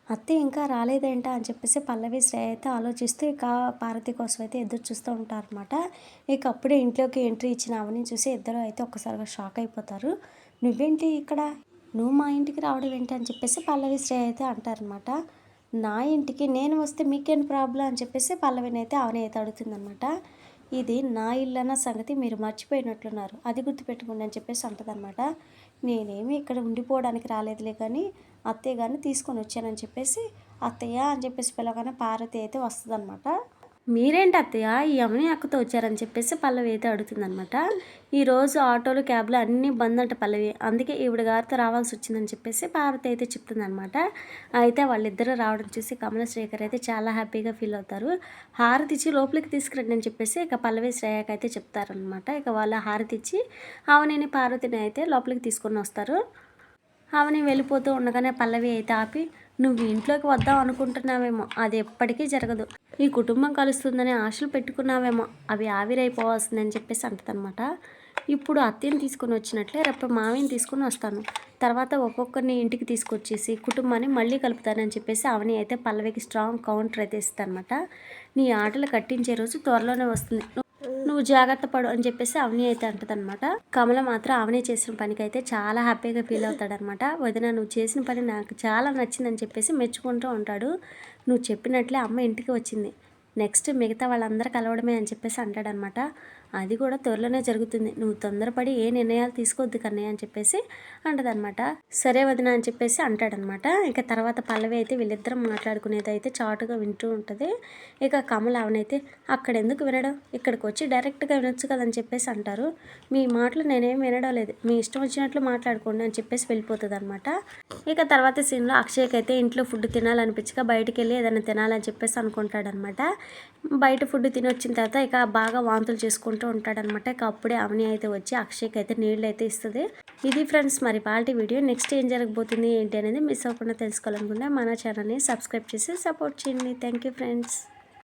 అత్తయ్య ఇంకా రాలేదేంటా అని చెప్పేసి పల్లవి, శ్రేయ అయితే ఆలోచిస్తూ ఇక పార్వతి కోసం అయితే ఎదురు చూస్తూ ఉంటారనమాట. ఇక అప్పుడే ఇంట్లోకి ఎంట్రీ ఇచ్చిన అవని చూసి ఇద్దరు అయితే ఒక్కసారిగా షాక్ అయిపోతారు. "నువ్వేంటి ఇక్కడ? నువ్వు మా ఇంటికి రావడం ఏంటి?" అని చెప్పేసి పల్లవి, శ్రేయ అయితే అంటారనమాట. "నా ఇంటికి నేను వస్తే మీకేంటి ప్రాబ్లమ్?" అని చెప్పేసి పల్లవినైతే అవని అయితే అడుగుతుందనమాట. "ఇది నా ఇల్లన్న సంగతి మీరు మర్చిపోయినట్లున్నారు. అది గుర్తుపెట్టుకోండి" అని చెప్పేసి అంటదనమాట. "నేనేమి ఇక్కడ ఉండిపోవడానికి రాలేదులే కానీ అత్తయ్య గారిని తీసుకొని వచ్చానని" చెప్పేసి అత్తయ్య అని చెప్పేసి పిలవగానే పార్వతి అయితే వస్తుందనమాట. "మీరేంటి అత్తయ్య ఈ యముని అక్కతో వచ్చారని" చెప్పేసి పల్లవి అయితే అడుగుతుందనమాట. "ఈరోజు ఆటోలు క్యాబ్లు అన్నీ బంద్ అంట పల్లవి, అందుకే ఈవిడ గారితో రావాల్సి వచ్చిందని" చెప్పేసి పార్వతి అయితే చెప్తుందనమాట. అయితే వాళ్ళిద్దరూ రావడం చూసి కమల, శ్రీకర్ అయితే చాలా హ్యాపీగా ఫీల్ అవుతారు. హారతి ఇచ్చి లోపలికి తీసుకురండి అని చెప్పేసి ఇక పల్లవి, శ్రేయకి అయితే చెప్తారనమాట. ఇక వాళ్ళ హారతి ఇచ్చి అవనిని, పార్వతిని అయితే లోపలికి తీసుకొని వస్తారు. అవని వెళ్ళిపోతూ ఉండగానే పల్లవి అయితే ఆపి, "నువ్వు ఇంట్లోకి వద్దాం అనుకుంటున్నావేమో, అది ఎప్పటికీ జరగదు. ఈ కుటుంబం కలుస్తుందని ఆశలు పెట్టుకున్నావేమో, అవి ఆవిరైపోవాల్సిందని" చెప్పేసి అంటదనమాట. "ఇప్పుడు అత్తయ్యని తీసుకొని వచ్చినట్లే రేపు మావిని తీసుకొని వస్తాను. తర్వాత ఒక్కొక్కరిని ఇంటికి తీసుకొచ్చేసి కుటుంబాన్ని మళ్ళీ కలుపుతానని" చెప్పేసి అవని అయితే పల్లవికి స్ట్రాంగ్ కౌంటర్ అయితే ఇస్తానమాట. "నీ ఆటలు కట్టించే రోజు త్వరలోనే వస్తుంది. నువ్వు జాగ్రత్త పడు" అని చెప్పేసి అవని అయితే అంటదనమాట. కమల మాత్రం అవని చేసిన పనికైతే చాలా హ్యాపీగా ఫీల్ అవుతాడనమాట. "వదిన, నువ్వు చేసిన పని నాకు చాలా నచ్చిందని" చెప్పేసి మెచ్చుకుంటూ ఉంటాడు. "నువ్వు చెప్పినట్లే అమ్మ ఇంటికి వచ్చింది. నెక్స్ట్ మిగతా వాళ్ళందరూ కలవడమే" అని చెప్పేసి అంటాడనమాట. "అది కూడా త్వరలోనే జరుగుతుంది. నువ్వు తొందరపడి ఏ నిర్ణయాలు తీసుకోవద్దు కన్నయ్య" అని చెప్పేసి అంటదనమాట. "సరే వదిన" అని చెప్పేసి అంటాడనమాట. ఇక తర్వాత పల్లవి అయితే వీళ్ళిద్దరం మాట్లాడుకునేది అయితే చాటుగా వింటూ ఉంటుంది. ఇక కమల అవనైతే, "అక్కడెందుకు వినడం, ఇక్కడికి వచ్చి డైరెక్ట్గా వినొచ్చు కదని" చెప్పేసి అంటారు. "మీ మాటలు నేనేం వినడం లేదు, మీ ఇష్టం వచ్చినట్లు మాట్లాడుకోండి" అని చెప్పేసి వెళ్ళిపోతుంది అనమాట. ఇక తర్వాత సీన్లో అక్షయ్కి అయితే ఇంట్లో ఫుడ్ తినాలనిపించక బయటికి వెళ్ళి ఏదైనా తినాలని చెప్పేసి అనుకుంటాడనమాట. బయట ఫుడ్ తిని వచ్చిన తర్వాత ఇక బాగా వాంతులు చేసుకుంటూ ఉంటాడనమాట. ఇక అప్పుడే అవని అయితే వచ్చి అక్షయ్కి అయితే నీళ్ళు అయితే ఇస్తుంది. ఇది ఫ్రెండ్స్ మరి వాళ్ళ వీడియో. నెక్స్ట్ ఏం జరగబోతుంది ఏంటి అనేది మిస్ అవ్వకుండా తెలుసుకోవాలనుకుంటే మన ఛానల్ని సబ్స్క్రైబ్ చేసి సపోర్ట్ చేయండి. Thank you friends.